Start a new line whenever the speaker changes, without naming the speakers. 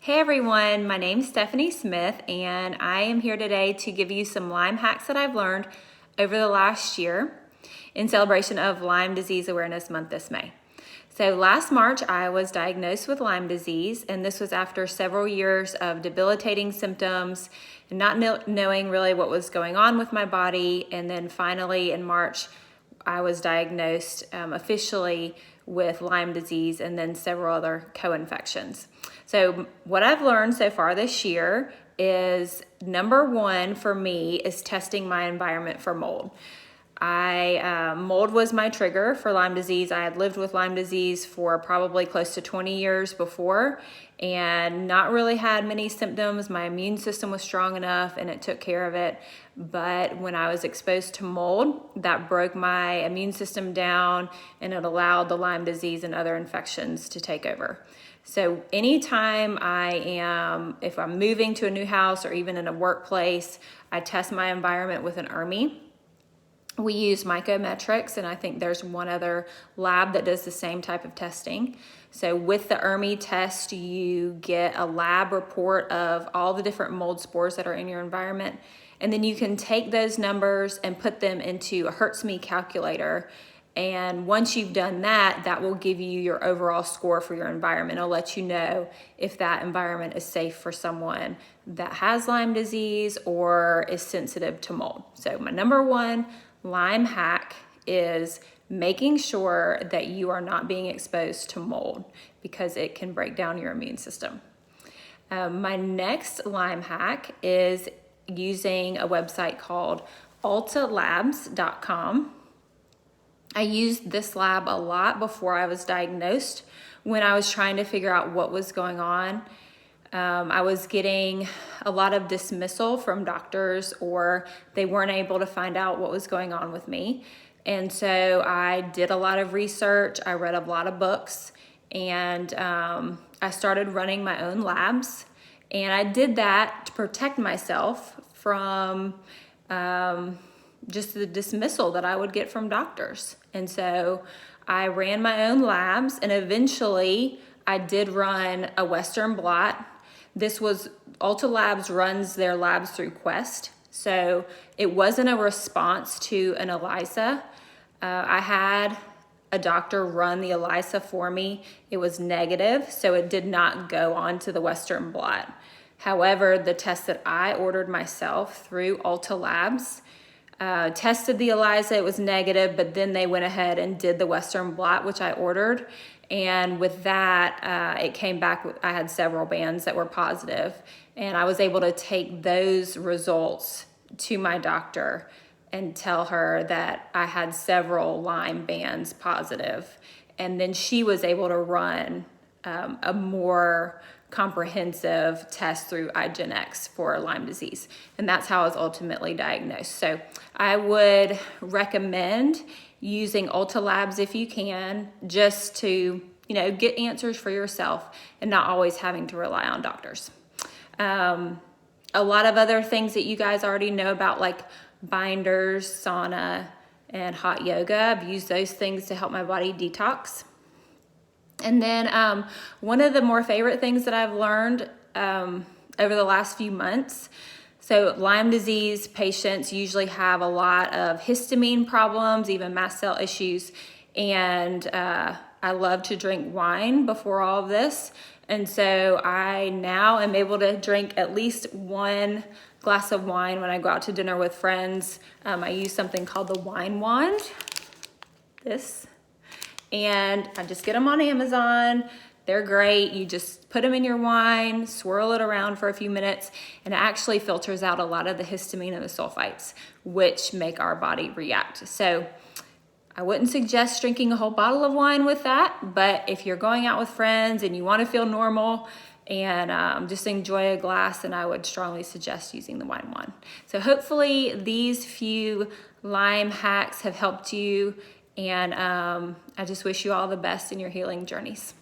Hey everyone, my name's Stephanie Smith and I am here today to give you some Lyme hacks that I've learned over the last year in celebration of Lyme Disease Awareness Month this May. So last March I was diagnosed with Lyme disease, and this was after several years of debilitating symptoms and not knowing really what was going on with my body. And then finally in March I was diagnosed officially with Lyme disease and then several other co-infections. So what I've learned so far this year is, number one for me is testing my environment for mold. Mold was my trigger for Lyme disease. I had lived with Lyme disease for probably close to 20 years before and not really had many symptoms. My immune system was strong enough and it took care of it. But when I was exposed to mold, that broke my immune system down and it allowed the Lyme disease and other infections to take over. So anytime if I'm moving to a new house or even in a workplace, I test my environment with an ERMI. We use Mycometrics, and I think there's one other lab that does the same type of testing. So with the ERMI test, you get a lab report of all the different mold spores that are in your environment. And then you can take those numbers and put them into a HurtsMe calculator. And once you've done that, that will give you your overall score for your environment. It'll let you know if that environment is safe for someone that has Lyme disease or is sensitive to mold. So my number one Lyme hack is making sure that you are not being exposed to mold because it can break down your immune system. My next Lyme hack is using a website called altalabs.com. I used this lab a lot before I was diagnosed when I was trying to figure out what was going on. I was getting a lot of dismissal from doctors, or they weren't able to find out what was going on with me. And so I did a lot of research, I read a lot of books, and I started running my own labs. And I did that to protect myself from just the dismissal that I would get from doctors. And so I ran my own labs, and eventually I did run a Western blot. Alta Labs runs their labs through Quest. So it wasn't a response to an ELISA. I had a doctor run the ELISA for me. It was negative, so it did not go on to the Western blot. However, the test that I ordered myself through Alta Labs tested the ELISA, it was negative, but then they went ahead and did the Western blot, which I ordered. And with that, it came back, I had several bands that were positive, and I was able to take those results to my doctor and tell her that I had several Lyme bands positive. And then she was able to run a more comprehensive test through IGeneX for Lyme disease. And that's how I was ultimately diagnosed. So I would recommend using Alta Labs if you can, just to, get answers for yourself and not always having to rely on doctors. A lot of other things that you guys already know about, like binders, sauna, and hot yoga. I've used those things to help my body detox. And then one of the more favorite things that I've learned over the last few months, so Lyme disease patients usually have a lot of histamine problems, even mast cell issues, and I love to drink wine before all of this. And so I now am able to drink at least one glass of wine when I go out to dinner with friends. I use something called the wine wand, and I just get them on Amazon. They're great. You just put them in your wine, swirl it around for a few minutes, and it actually filters out a lot of the histamine and the sulfites, which make our body react. So I wouldn't suggest drinking a whole bottle of wine with that, but if you're going out with friends and you want to feel normal and just enjoy a glass, then I would strongly suggest using the wine wand. So hopefully these few Lyme hacks have helped you, and I just wish you all the best in your healing journeys.